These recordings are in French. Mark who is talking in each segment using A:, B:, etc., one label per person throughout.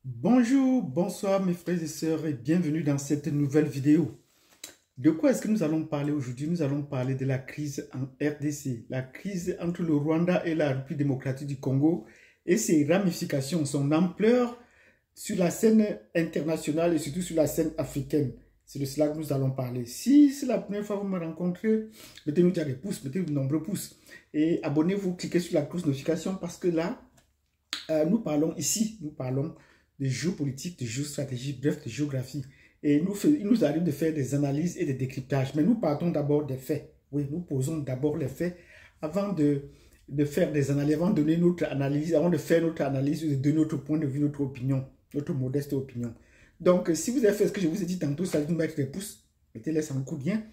A: Bonjour, bonsoir mes frères et sœurs et bienvenue dans cette nouvelle vidéo. De quoi est-ce que nous allons parler aujourd'hui? Nous allons parler de la crise en RDC, la crise entre le Rwanda et la République démocratique du Congo et ses ramifications, son ampleur sur la scène internationale et surtout sur la scène africaine. C'est de cela que nous allons parler. Si c'est la première fois que vous me rencontrez, mettez-nous déjà des pouces, mettez de nombreux pouces et abonnez-vous, cliquez sur la cloche de notification parce que là, nous parlons de géopolitique, de géostratégie, bref, de géographie. Et il nous arrive de faire des analyses et des décryptages. Mais nous partons d'abord des faits. Oui, nous posons d'abord les faits avant de faire des analyses, avant de donner notre analyse, avant de faire notre analyse, de donner notre point de vue, notre opinion, notre modeste opinion. Donc, si vous avez fait ce que je vous ai dit tantôt, ça veut nous mettre des pouces, mettez-les en coup bien.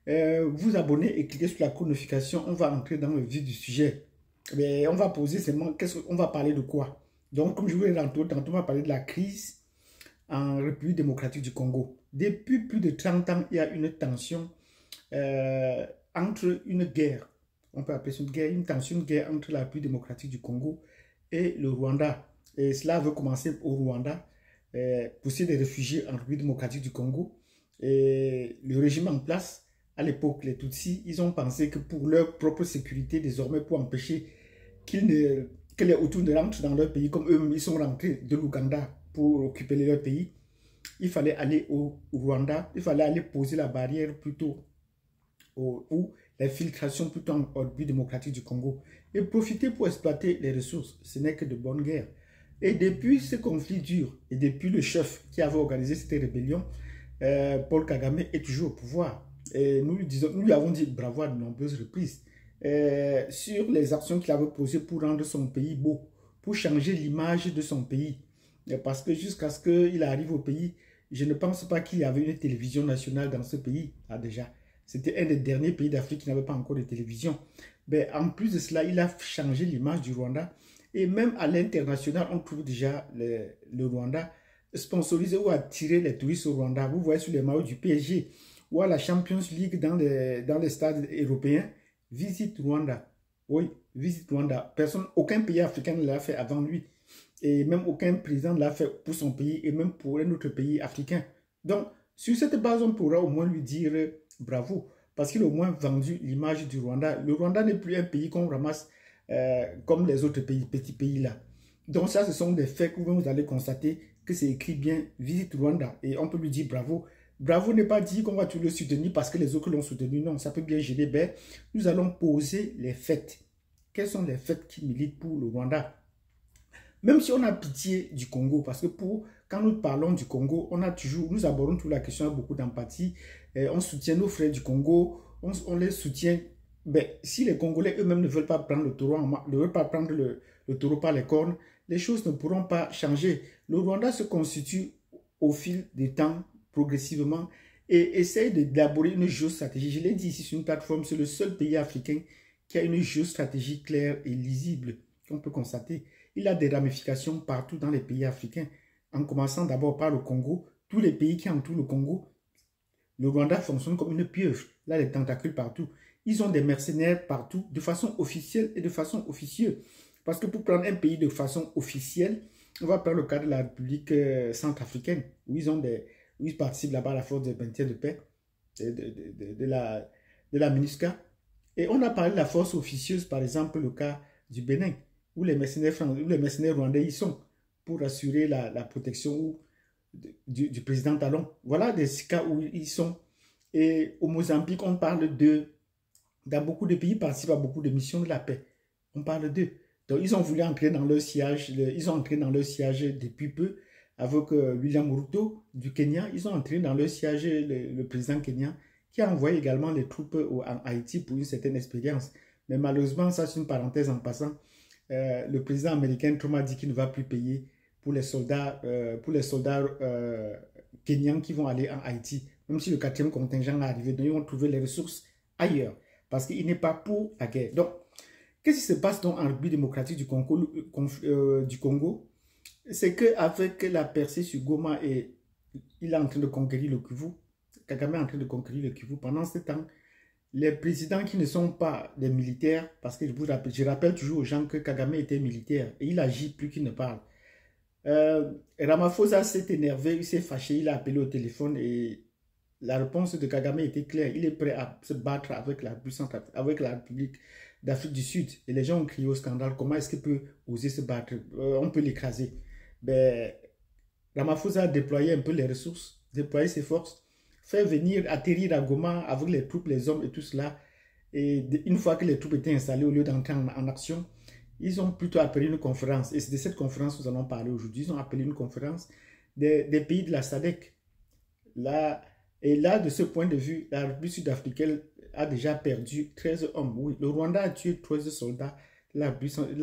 A: Vous abonnez et cliquez sur la notification. On va entrer dans le vif du sujet. Mais on va poser seulement, on va parler de quoi? Donc, comme je vous l'ai dit tantôt, on va parler de la crise en République démocratique du Congo. Depuis plus de 30 ans, il y a une tension entre une guerre, on peut appeler ça une guerre, une guerre entre la République démocratique du Congo et le Rwanda. Et cela veut commencer au Rwanda, pousser des réfugiés en République démocratique du Congo. Et le régime en place, à l'époque, les Tutsis, ils ont pensé que pour leur propre sécurité, désormais, pour empêcher que les Hutus ne rentrent dans leur pays, comme eux, ils sont rentrés de l'Ouganda pour occuper leur pays, il fallait aller au Rwanda, il fallait aller poser la barrière plutôt, ou l'infiltration plutôt en République démocratique du Congo, et profiter pour exploiter les ressources. Ce n'est que de bonnes guerres. Et depuis ce conflit dur, et depuis le chef qui avait organisé cette rébellion, Paul Kagame est toujours au pouvoir. Et nous lui avons dit bravo à de nombreuses reprises sur les actions qu'il avait posées pour rendre son pays beau, pour changer l'image de son pays. Parce que jusqu'à ce qu'il arrive au pays, je ne pense pas qu'il y avait une télévision nationale dans ce pays, là déjà. C'était un des derniers pays d'Afrique qui n'avait pas encore de télévision. Mais en plus de cela, il a changé l'image du Rwanda. Et même à l'international, on trouve déjà le Rwanda sponsoriser ou attirer les touristes au Rwanda. Vous voyez sur les maillots du PSG ou à la Champions League dans les stades européens, visite Rwanda. Oui, visite Rwanda. Aucun pays africain ne l'a fait avant lui. Et même aucun président ne l'a fait pour son pays et même pour un autre pays africain. Donc, sur cette base, on pourra au moins lui dire bravo. Parce qu'il a au moins vendu l'image du Rwanda. Le Rwanda n'est plus un pays qu'on ramasse comme les autres pays, petits pays là. Donc ça, ce sont des faits que vous allez constater que c'est écrit bien, visite Rwanda. Et on peut lui dire bravo. Bravo n'est pas dit qu'on va tout le soutenir parce que les autres l'ont soutenu. Non, ça peut bien gêner. Ben, nous allons poser les faits. Quels sont les faits qui militent pour le Rwanda? Même si on a pitié du Congo, parce que quand nous parlons du Congo, nous abordons toujours la question avec beaucoup d'empathie. On soutient nos frères du Congo, on les soutient. Mais si les Congolais eux-mêmes ne veulent pas prendre le taureau ne veulent pas prendre le taureau par les cornes, les choses ne pourront pas changer. Le Rwanda se constitue au fil des temps, progressivement, et essaye d'élaborer une géostratégie. Je l'ai dit ici sur une plateforme, c'est le seul pays africain qui a une géostratégie claire et lisible, qu'on peut constater. Il a des ramifications partout dans les pays africains, en commençant d'abord par le Congo. Tous les pays qui entourent le Congo, le Rwanda fonctionne comme une pieuvre. Là, les tentacules partout. Ils ont des mercenaires partout, de façon officielle et de façon officieuse. Parce que pour prendre un pays de façon officielle, on va prendre le cas de la République centrafricaine, où ils participent là-bas à la force de maintien de paix de la MINUSCA. Et on a parlé de la force officieuse, par exemple, le cas du Bénin, où les mercenaires rwandais y sont pour assurer la protection du président Talon. Voilà des cas où ils sont. Et au Mozambique, on parle d'eux. Dans beaucoup de pays, ils participent à beaucoup de missions de la paix. On parle d'eux. Donc, ils ont voulu entrer dans leur siège. Ils ont entré dans leur siège depuis peu avec William Ruto du Kenya. Ils ont entré dans leur siège, le président kenyan, qui a envoyé également les troupes en Haïti pour une certaine expérience. Mais malheureusement, ça c'est une parenthèse en passant. Le président américain Trump a dit qu'il ne va plus payer pour les soldats kenyans qui vont aller en Haïti. Même si le quatrième contingent est arrivé, donc ils vont trouver les ressources ailleurs. Parce qu'il n'est pas pour la guerre. Donc, qu'est-ce qui se passe donc en République démocratique du Congo? C'est qu'avec la percée sur Goma, il est en train de conquérir le Kivu. Kagame est en train de conquérir le Kivu. Pendant ce temps, les présidents qui ne sont pas des militaires, parce que je rappelle toujours aux gens que Kagame était militaire et il agit plus qu'il ne parle. Ramaphosa s'est énervé, il s'est fâché, il a appelé au téléphone et la réponse de Kagame était claire. Il est prêt à se battre avec la puissance, avec la République d'Afrique du Sud. Et les gens ont crié au scandale. Comment est-ce qu'il peut oser se battre? On peut l'écraser. Ben, Ramaphosa a déployé un peu les ressources, déployé ses forces, fait venir, atterrir à Goma avec les troupes, les hommes et tout cela. Et une fois que les troupes étaient installées, au lieu d'entrer en action, ils ont plutôt appelé une conférence. Et c'est de cette conférence que nous allons parler aujourd'hui. Ils ont appelé une conférence des pays de la SADC. Là, et là, de ce point de vue, la République sud-africaine a déjà perdu 13 hommes. Oui, le Rwanda a tué 13 soldats de la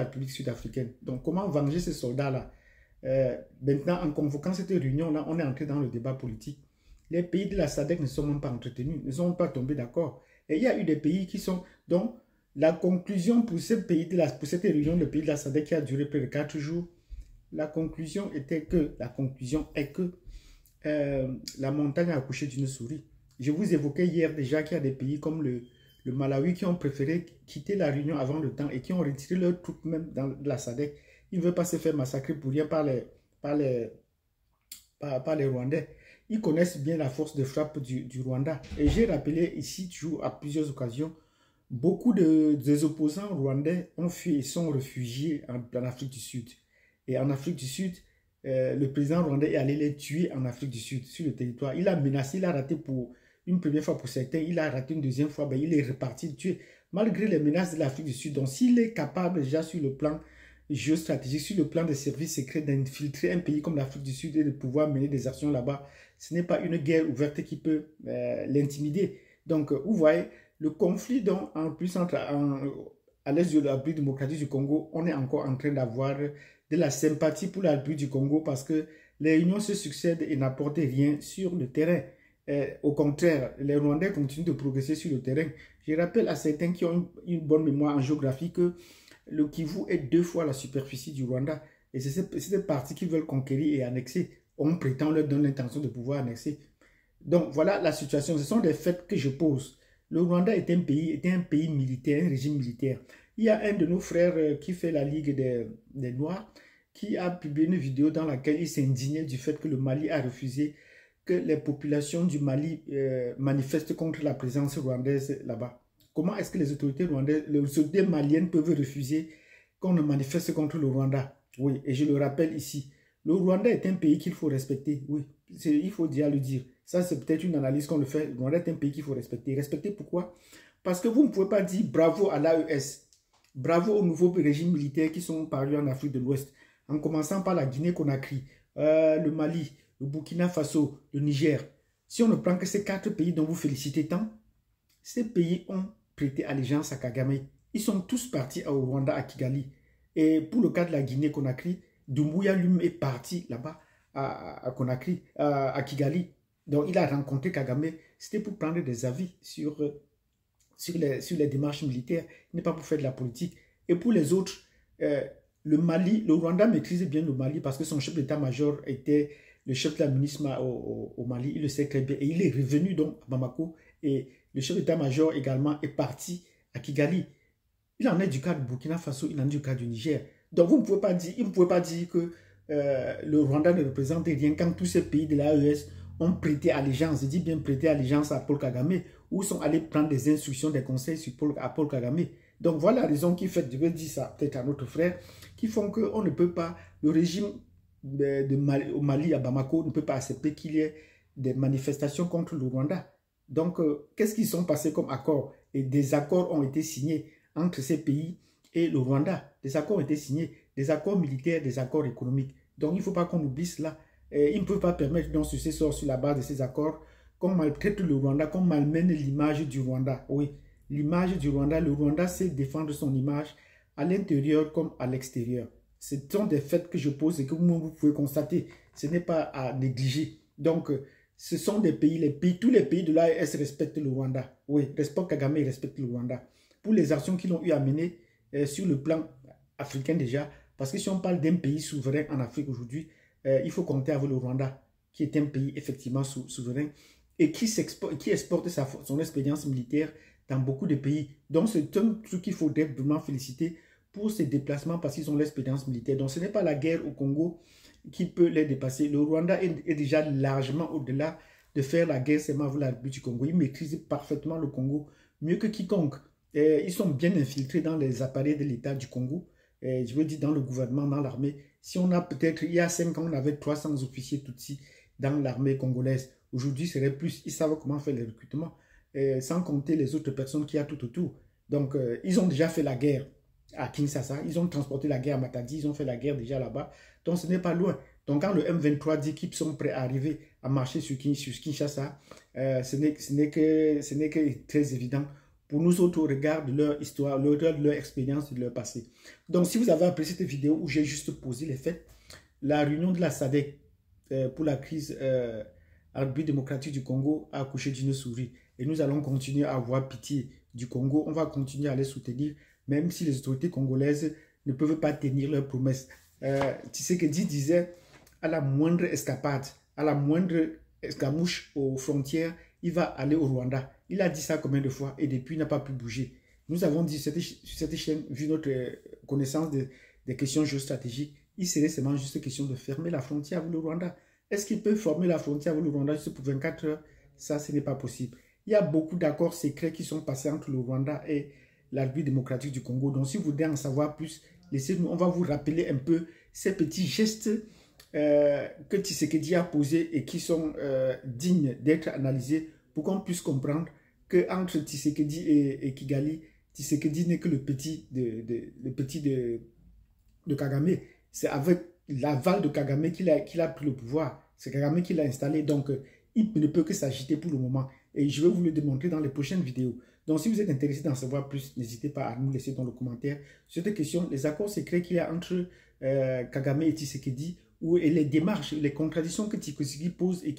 A: République sud-africaine. Donc, comment venger ces soldats-là? Maintenant, en convoquant cette réunion-là, on est entré dans le débat politique. Les pays de la SADC ne sont même pas entretenus, ne sont pas tombés d'accord. Et il y a eu des pays qui sont... Donc, la conclusion pour, pour cette réunion de pays de la SADC qui a duré près de 4 jours, la conclusion est que la montagne a accouché d'une souris. Je vous évoquais hier déjà qu'il y a des pays comme le Malawi qui ont préféré quitter la réunion avant le temps et qui ont retiré leurs troupes même dans la SADC. Ils ne veulent pas se faire massacrer pour rien par les Rwandais. Ils connaissent bien la force de frappe du Rwanda. Et j'ai rappelé ici, toujours à plusieurs occasions, beaucoup des opposants rwandais ont fui et sont réfugiés en Afrique du Sud. Et en Afrique du Sud, le président rwandais est allé les tuer en Afrique du Sud, sur le territoire. Il a menacé, il a raté pour une première fois pour certains, il a raté une deuxième fois, ben il est reparti tuer, malgré les menaces de l'Afrique du Sud. Donc s'il est capable déjà sur le plan géostratégique, sur le plan des services secrets, d'infiltrer un pays comme l'Afrique du Sud et de pouvoir mener des actions là-bas, ce n'est pas une guerre ouverte qui peut l'intimider. Donc vous voyez, le conflit donc, en plus à l'est de la République démocratique du Congo, on est encore en train d'avoir de la sympathie pour la République du Congo parce que les réunions se succèdent et n'apportent rien sur le terrain. Au contraire, les Rwandais continuent de progresser sur le terrain. Je rappelle à certains qui ont une bonne mémoire en géographie que le Kivu est 2 fois la superficie du Rwanda. Et c'est ces parties qui veulent conquérir et annexer. On prétend leur donner l'intention de pouvoir annexer. Donc voilà la situation. Ce sont des faits que je pose. Le Rwanda était un pays militaire, un régime militaire. Il y a un de nos frères qui fait la Ligue des Noirs qui a publié une vidéo dans laquelle il s'indignait du fait que le Mali a refusé que les populations du Mali manifestent contre la présence rwandaise là-bas. Comment est-ce que les autorités rwandaises, les autorités maliennes peuvent refuser qu'on ne manifeste contre le Rwanda? Oui, et je le rappelle ici, le Rwanda est un pays qu'il faut respecter. Oui, il faut déjà le dire. Ça, c'est peut-être une analyse qu'on le fait. Le Rwanda est un pays qu'il faut respecter. Respecter pourquoi? Parce que vous ne pouvez pas dire bravo à l'AES, bravo aux nouveaux régimes militaires qui sont parus en Afrique de l'Ouest, en commençant par la Guinée-Conakry, le Mali, le Burkina Faso, le Niger. Si on ne prend que ces 4 pays dont vous félicitez tant, ces pays ont prêté allégeance à Kagame. Ils sont tous partis au Rwanda, à Kigali. Et pour le cas de la Guinée-Conakry, Doumbouya lui est parti là-bas à Conakry, à Kigali. Donc il a rencontré Kagame. C'était pour prendre des avis sur les démarches militaires. Il n'est pas pour faire de la politique. Et pour les autres, le Rwanda maîtrise bien le Mali parce que son chef d'état-major était le chef de la MINUSMA au Mali. Il le sait très bien. Et il est revenu donc à Bamako. Et le chef d'état-major également est parti à Kigali. Il en est du cas du Burkina Faso, il en est du cas du Niger. Donc vous ne pouvez pas dire, il ne pouvez pas dire que le Rwanda ne représente rien quand tous ces pays de l'AES ont prêté allégeance, je dis bien prêté allégeance à Paul Kagame, ou sont allés prendre des instructions, des conseils à Paul Kagame. Donc voilà la raison qui fait, je vais dire ça peut-être à notre frère, qui font qu'on ne peut pas, le régime au Mali, à Bamako, ne peut pas accepter qu'il y ait des manifestations contre le Rwanda. Donc, qu'est-ce qui sont passés comme accords? Et des accords ont été signés entre ces pays et le Rwanda. Des accords ont été signés, des accords militaires, des accords économiques. Donc, il ne faut pas qu'on oublie cela. Et ils ne peuvent pas permettre donc sur la base de ces accords, qu'on maltraite le Rwanda, qu'on malmène l'image du Rwanda. Oui, l'image du Rwanda, le Rwanda sait défendre son image à l'intérieur comme à l'extérieur. Ce sont des faits que je pose et que vous pouvez constater. Ce n'est pas à négliger. Donc, ce sont des pays, tous les pays de l'AES respectent le Rwanda. Oui, respectent Kagame et respectent le Rwanda. Pour les actions qu'ils ont eu à mener sur le plan africain déjà, parce que si on parle d'un pays souverain en Afrique aujourd'hui, il faut compter avec le Rwanda, qui est un pays effectivement souverain et qui exporte son expérience militaire dans beaucoup de pays. Donc c'est un truc qu'il faudrait vraiment féliciter pour ces déplacements parce qu'ils ont l'expérience militaire. Donc ce n'est pas la guerre au Congo qui peut les dépasser. Le Rwanda est déjà largement au-delà de faire la guerre seulement avec la République du Congo. Ils maîtrisent parfaitement le Congo, mieux que quiconque. Ils sont bien infiltrés dans les appareils de l'État du Congo. Je veux dire dans le gouvernement, dans l'armée. Si on a peut-être, il y a 5 ans, on avait 300 officiers Tutsis dans l'armée congolaise. Aujourd'hui, ce serait plus. Ils savent comment faire les recrutements, sans compter les autres personnes qu'il y a tout autour. Donc, ils ont déjà fait la guerre à Kinshasa. Ils ont transporté la guerre à Matadi. Ils ont fait la guerre déjà là-bas. Donc, ce n'est pas loin. Donc, quand le M23 dit qu'ils sont prêts à arriver à marcher sur Kinshasa, ce n'est que très évident pour nous autres au regard de leur histoire, de leur expérience, de leur passé. Donc, si vous avez apprécié cette vidéo où j'ai juste posé les faits, la réunion de la SADC pour la crise à la République démocratique du Congo a accouché d'une souris. Et nous allons continuer à avoir pitié du Congo. On va continuer à les soutenir, même si les autorités congolaises ne peuvent pas tenir leurs promesses. Tshisekedi disait, à la moindre escapade, à la moindre escamouche aux frontières, il va aller au Rwanda. Il a dit ça combien de fois et depuis il n'a pas pu bouger. Nous avons dit sur cette chaîne, vu notre connaissance des questions géostratégiques, il serait seulement juste question de fermer la frontière avec le Rwanda. Est-ce qu'il peut fermer la frontière avec le Rwanda juste pour 24 heures? Ça, ce n'est pas possible. Il y a beaucoup d'accords secrets qui sont passés entre le Rwanda et la République démocratique du Congo. Donc, si vous voulez en savoir plus, laissez-nous, on va vous rappeler un peu ces petits gestes que Tshisekedi a posés et qui sont dignes d'être analysés pour qu'on puisse comprendre qu'entre Tshisekedi et Kigali, Tshisekedi n'est que le petit de Kagame. C'est avec l'aval de Kagame qu'il a pris le pouvoir. C'est Kagame qui l'a installé. Donc, il ne peut que s'agiter pour le moment. Et je vais vous le démontrer dans les prochaines vidéos. Donc, si vous êtes intéressé d'en savoir plus, n'hésitez pas à nous laisser dans le commentaire sur cette question, les accords secrets qu'il y a entre Kagame et Tshisekedi, et les démarches, les contradictions que Tshisekedi pose et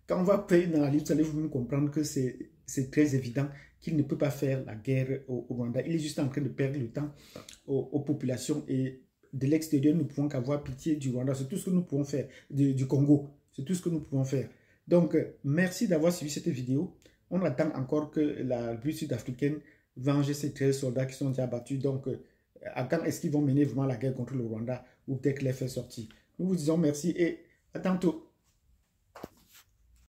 A: quand on va faire une analyse, vous allez vous comprendre que c'est très évident qu'il ne peut pas faire la guerre au Rwanda. Il est juste en train de perdre le temps aux populations et de l'extérieur, nous ne pouvons qu'avoir pitié du Rwanda. C'est tout ce que nous pouvons faire, du Congo. C'est tout ce que nous pouvons faire. Donc, merci d'avoir suivi cette vidéo. On attend encore que la République sud-africaine venge ces 13 soldats qui sont déjà battus. Donc, à quand est-ce qu'ils vont mener vraiment la guerre contre le Rwanda ou peut-être les faire sortir? Nous vous disons merci et à tantôt.